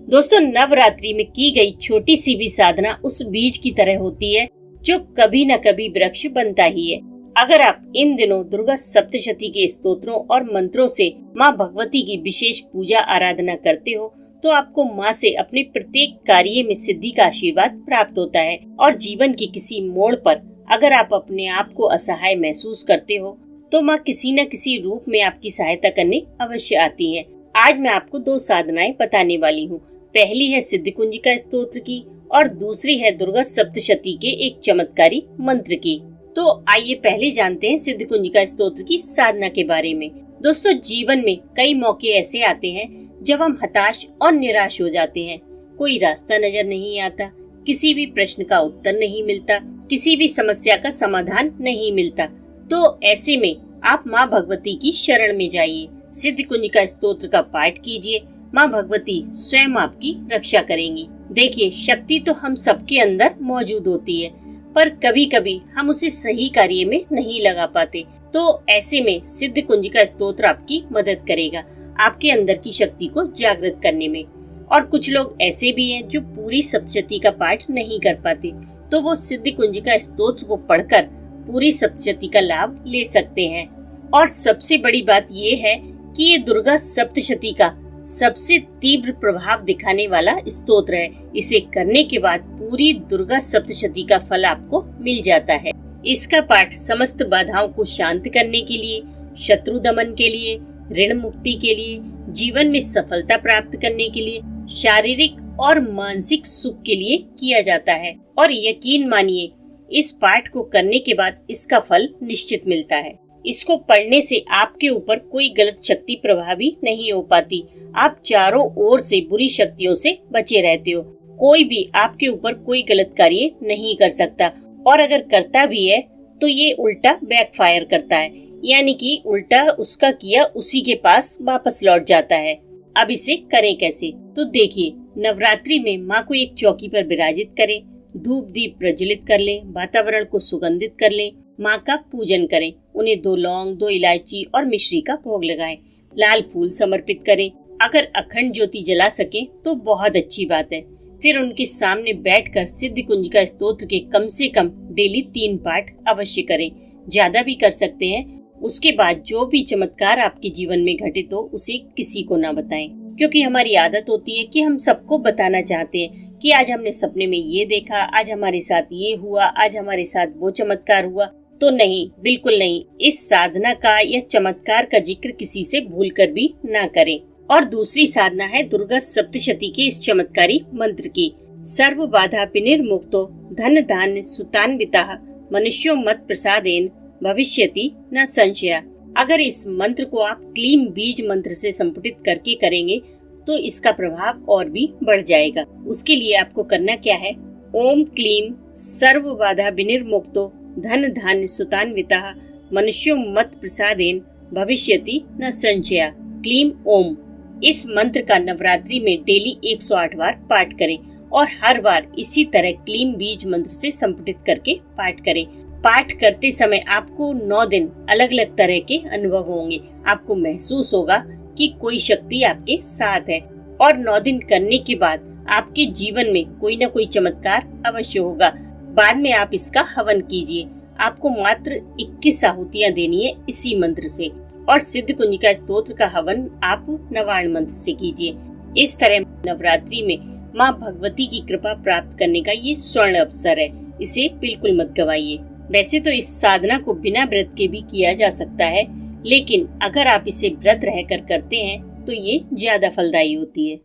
दोस्तों, नवरात्रि में की गई छोटी सी भी साधना उस बीज की तरह होती है जो कभी न कभी वृक्ष बनता ही है। अगर आप इन दिनों दुर्गा सप्तशती के स्तोत्रों और मंत्रों से माँ भगवती की विशेष पूजा आराधना करते हो तो आपको माँ से अपने प्रत्येक कार्य में सिद्धि का आशीर्वाद प्राप्त होता है। और जीवन के किसी मोड़ पर अगर आप अपने आप को असहाय महसूस करते हो तो माँ किसी न किसी रूप में आपकी सहायता करने अवश्य आती है। आज मैं आपको 2 साधनाएं बताने वाली हूँ। पहली है सिद्धिकुंजिका स्तोत्र की और दूसरी है दुर्गा सप्तशती के एक चमत्कारी मंत्र की। तो आइए पहले जानते हैं सिद्धिकुंजिका स्तोत्र की साधना के बारे में। दोस्तों, जीवन में कई मौके ऐसे आते हैं जब हम हताश और निराश हो जाते हैं। कोई रास्ता नजर नहीं आता, किसी भी प्रश्न का उत्तर नहीं मिलता, किसी भी समस्या का समाधान नहीं मिलता। तो ऐसे में आप माँ भगवती की शरण में जाइए, सिद्धिकुंजिका स्तोत्र का पाठ कीजिए। माँ भगवती स्वयं आपकी रक्षा करेंगी। देखिए, शक्ति तो हम सबके अंदर मौजूद होती है, पर कभी कभी हम उसे सही कार्य में नहीं लगा पाते। तो ऐसे में सिद्धिकुंजिका स्तोत्र आपकी मदद करेगा आपके अंदर की शक्ति को जागृत करने में। और कुछ लोग ऐसे भी हैं जो पूरी सप्तशती का पाठ नहीं कर पाते, तो वो सिद्धिकुंजिका स्तोत्र को पढ़कर पूरी सप्तशती का लाभ ले सकते हैं। और सबसे बड़ी बात ये है कि ये दुर्गा सप्तशती का सबसे तीव्र प्रभाव दिखाने वाला स्तोत्र है। इसे करने के बाद पूरी दुर्गा सप्तशती का फल आपको मिल जाता है। इसका पाठ समस्त बाधाओं को शांत करने के लिए, शत्रु दमन के लिए, ऋण मुक्ति के लिए, जीवन में सफलता प्राप्त करने के लिए, शारीरिक और मानसिक सुख के लिए किया जाता है। और यकीन मानिए, इस पाठ को करने के बाद इसका फल निश्चित मिलता है। इसको पढ़ने से आपके ऊपर कोई गलत शक्ति प्रभावी नहीं हो पाती। आप चारों ओर से बुरी शक्तियों से बचे रहते हो। कोई भी आपके ऊपर कोई गलत कार्य नहीं कर सकता, और अगर करता भी है तो ये उल्टा बैकफायर करता है, यानी कि उल्टा उसका किया उसी के पास वापस लौट जाता है। अब इसे करें कैसे? तो देखिए, नवरात्रि में माँ को एक चौकी पर विराजित करें, धूप दीप प्रज्वलित कर लें, वातावरण को सुगंधित कर लें, माँ का पूजन करें, उन्हें 2 लौंग, 2 इलायची और मिश्री का भोग लगाएं, लाल फूल समर्पित करें। अगर अखंड ज्योति जला सके तो बहुत अच्छी बात है। फिर उनके सामने बैठकर सिद्धिकुंजिका स्तोत्र के कम से कम डेली 3 पाठ अवश्य करें, ज्यादा भी कर सकते हैं। उसके बाद जो भी चमत्कार आपके जीवन में घटित हो उसे किसी को ना बताएं, क्योंकि हमारी आदत होती है कि हम सबको बताना चाहते हैं कि आज हमने सपने में ये देखा, आज हमारे साथ ये हुआ, आज हमारे साथ वो चमत्कार हुआ। तो नहीं, बिल्कुल नहीं। इस साधना का या चमत्कार का जिक्र किसी से भूलकर भी ना करें। और दूसरी साधना है दुर्गा सप्तशती के इस चमत्कारी मंत्र की। सर्व बाधा विनिर्मुक्तो धन धान्य सुतान्वितः मनुष्यो मत प्रसादेन भविष्यति न संशय। अगर इस मंत्र को आप क्लीम बीज मंत्र से संपुटित करके करेंगे तो इसका प्रभाव और भी बढ़ जाएगा। उसके लिए आपको करना क्या है? ओम क्लीम सर्व बाधा विनिर्मुक्तो धन धान्य सुतान्वितः मनुष्यो मत प्रसादेन भविष्यति न संशय। क्लीम ओम। इस मंत्र का नवरात्रि में डेली 108 बार पाठ करें और हर बार इसी तरह क्लीम बीज मंत्र से संपुटित करके पाठ करें। पाठ करते समय आपको 9 दिन अलग अलग तरह के अनुभव होंगे। आपको महसूस होगा कि कोई शक्ति आपके साथ है, और 9 दिन करने के बाद आपके जीवन में कोई न कोई चमत्कार अवश्य होगा। बाद में आप इसका हवन कीजिए। आपको मात्र 21 आहुतियां देनी है इसी मंत्र से, और सिद्धिकुंजिका स्तोत्र का हवन आप नवार्ण मंत्र से कीजिए। इस तरह नवरात्रि में माँ भगवती की कृपा प्राप्त करने का ये स्वर्ण अवसर है। इसे बिल्कुल मत गवाइए। वैसे तो इस साधना को बिना व्रत के भी किया जा सकता है, लेकिन अगर आप इसे व्रत रहकर करते हैं तो ये ज्यादा फलदायी होती है।